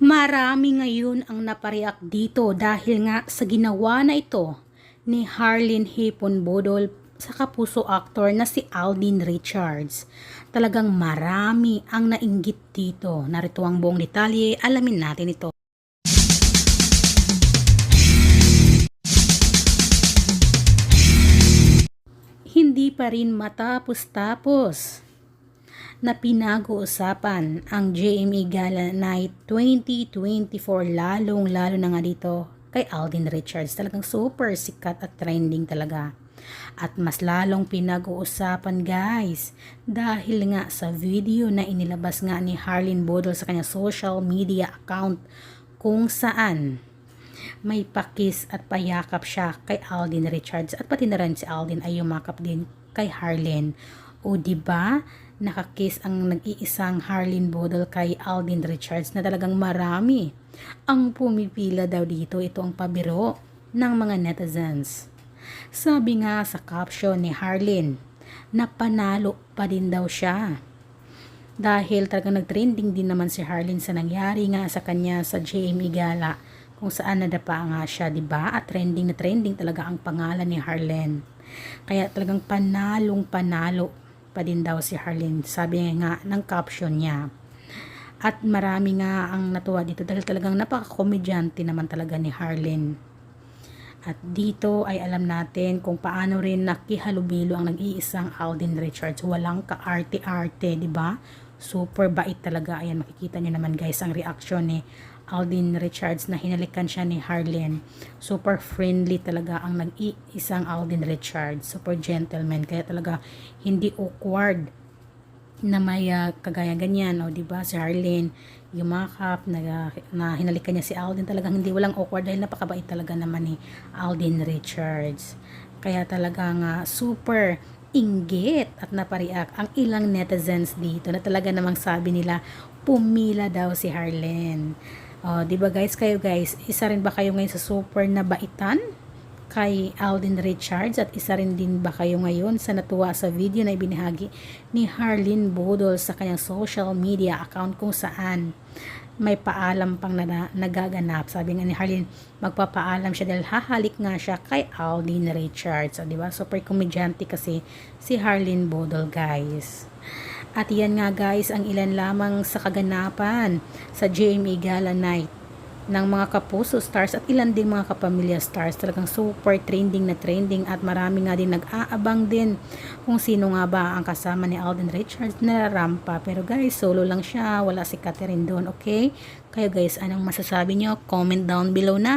Marami ngayon ang napareact dito dahil nga sa ginawa na ito ni Harleen Hipon Bodol sa kapuso actor na si Alden Richards. Talagang marami ang nainggit dito. Narito ang buong detalye, alamin natin ito. Hindi pa rin matapos-tapos na pinag-uusapan ang JME Gala Night 2024, lalong-lalo na nga dito kay Alden Richards. Talagang super sikat at trending talaga. At mas lalong pinag-uusapan guys dahil nga sa video na inilabas nga ni Harleen Bodol sa kanyang social media account kung saan may pakis at payakap siya kay Alden Richards at pati na rin si Alden ay yumakap din kay Harleen. O diba, nakakiss ang nag-iisang Harleen Bodol kay Alden Richards na talagang marami ang pumipila daw dito. Ito ang pabiro ng mga netizens. Sabi nga sa caption ni Harleen na panalo pa din daw siya. Dahil talagang nagtrending din naman si Harleen sa nangyari nga sa kanya sa JME Gala kung saan nadapa nga siya, diba? At trending na trending talaga ang pangalan ni Harleen. Kaya talagang panalong panalo pa din daw si Harleen, sabi nga ng caption niya. At marami nga ang natuwa dito dahil talagang napaka-komedyante naman talaga ni Harleen. At dito ay alam natin kung paano rin nakihalubilo ang nag-iisang Alden Richards. Walang ka-arte-arte, di ba? Super bait talaga. Ayan, makikita niyo naman guys ang reaction ni Alden Richards na hinalikan siya ni Harleen. Super friendly talaga ang nag-iisang Alden Richards. Super gentleman. Kaya talaga hindi awkward na may kagaya ganyan, o di ba si Harleen yumakap na hinalikan niya si Alden, talagang hindi, walang awkward dahil napakabait talaga naman ni Alden Richards. Kaya talagang super inggit at napariak ang ilang netizens dito na talaga namang sabi nila pumila daw si Harleen. O di ba guys, kayo guys, isa rin ba kayo ngayon sa super na baitan kay Alden Richards, at isa rin din ba kayo ngayon sa natuwa sa video na ibinahagi ni Harleen Bodol sa kanyang social media account kung saan may paalam pang nagaganap. Sabi nga ni Harleen, magpapaalam siya dahil hahalik nga siya kay Alden Richards. So, di ba? Super komedyante kasi si Harleen Bodol, guys. At yan nga guys ang ilan lamang sa kaganapan sa JME Gala Night ng mga kapuso stars at ilan ding mga kapamilya stars. Talagang super trending na trending at marami nga din nag-aabang din kung sino nga ba ang kasama ni Alden Richards na rampa. Pero guys, solo lang siya, wala si Catherine doon, okay? Kayo guys, anong masasabi nyo? Comment down below na!